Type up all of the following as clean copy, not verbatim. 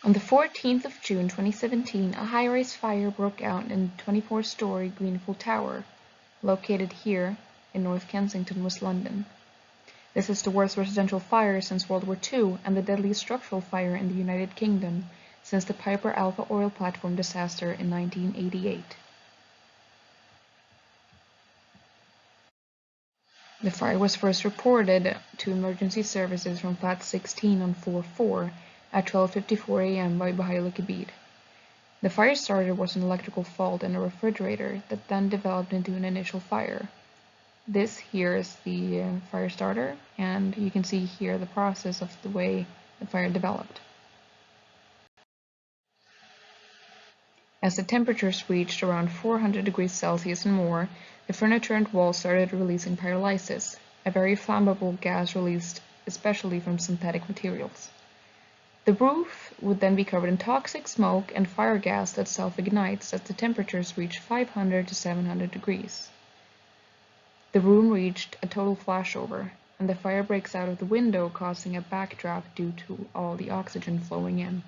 On the 14th of June 2017, a high-rise fire broke out in the 24-story Grenfell Tower, located here in North Kensington, West London. This is the worst residential fire since World War II and the deadliest structural fire in the United Kingdom since the Piper Alpha oil platform disaster in 1988. The fire was first reported to emergency services from flat 16 on floor 4 at 12:54 a.m. by Bahail Kabir. The fire starter was an electrical fault in a refrigerator that then developed into an initial fire. This here is the fire starter, and you can see here the process of the way the fire developed. As the temperatures reached around 400 degrees Celsius and more, the furniture and walls started releasing pyrolysis, a very flammable gas released especially from synthetic materials. The roof would then be covered in toxic smoke and fire gas that self-ignites as the temperatures reach 500 to 700 degrees. The room reached a total flashover, and the fire breaks out of the window, causing a backdraft due to all the oxygen flowing in.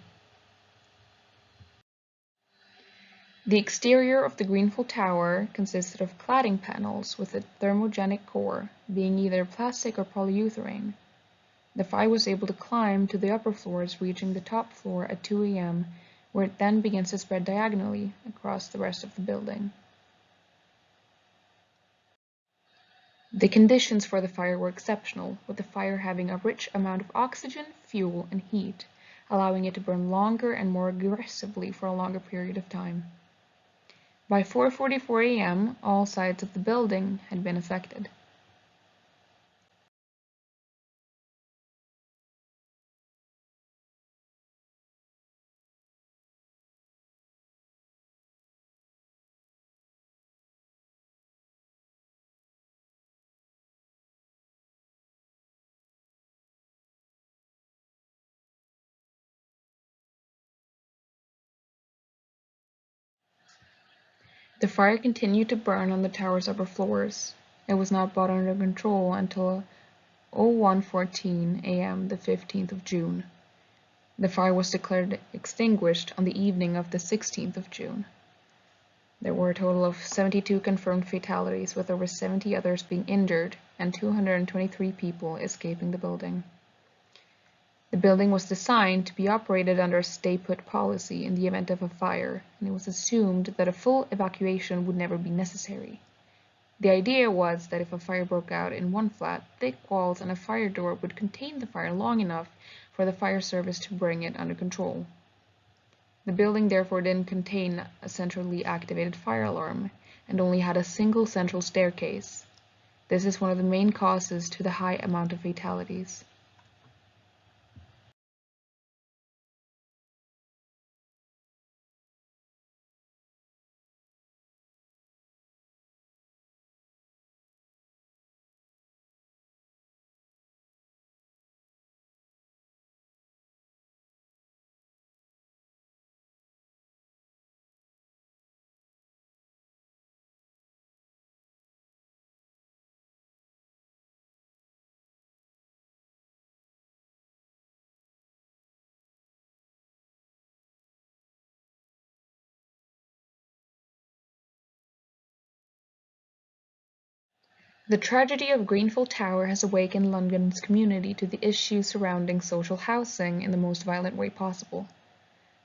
The exterior of the Grenfell Tower consisted of cladding panels with a thermogenic core, being either plastic or polyurethane. The fire was able to climb to the upper floors, reaching the top floor at 2 a.m., where it then begins to spread diagonally across the rest of the building. The conditions for the fire were exceptional, with the fire having a rich amount of oxygen, fuel, and heat, allowing it to burn longer and more aggressively for a longer period of time. By 4:44 a.m., all sides of the building had been affected. The fire continued to burn on the tower's upper floors. It was not brought under control until 01:14 a.m. the 15th of June. The fire was declared extinguished on the evening of the 16th of June. There were a total of 72 confirmed fatalities, with over 70 others being injured and 223 people escaping the building. The building was designed to be operated under a stay-put policy in the event of a fire, and it was assumed that a full evacuation would never be necessary. The idea was that if a fire broke out in one flat, thick walls and a fire door would contain the fire long enough for the fire service to bring it under control. The building therefore didn't contain a centrally activated fire alarm, and only had a single central staircase. This is one of the main causes to the high amount of fatalities. The tragedy of Grenfell Tower has awakened London's community to the issues surrounding social housing in the most violent way possible.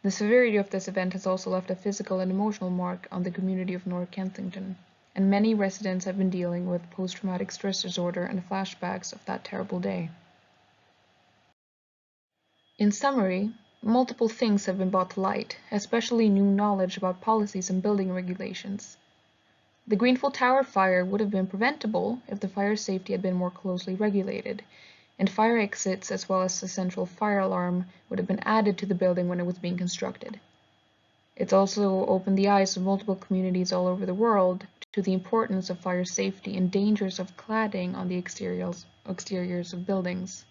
The severity of this event has also left a physical and emotional mark on the community of North Kensington, and many residents have been dealing with post-traumatic stress disorder and flashbacks of that terrible day. In summary, multiple things have been brought to light, especially new knowledge about policies and building regulations. The Grenfell Tower fire would have been preventable if the fire safety had been more closely regulated, and fire exits as well as a central fire alarm would have been added to the building when it was being constructed. It's also opened the eyes of multiple communities all over the world to the importance of fire safety and dangers of cladding on the exteriors of buildings.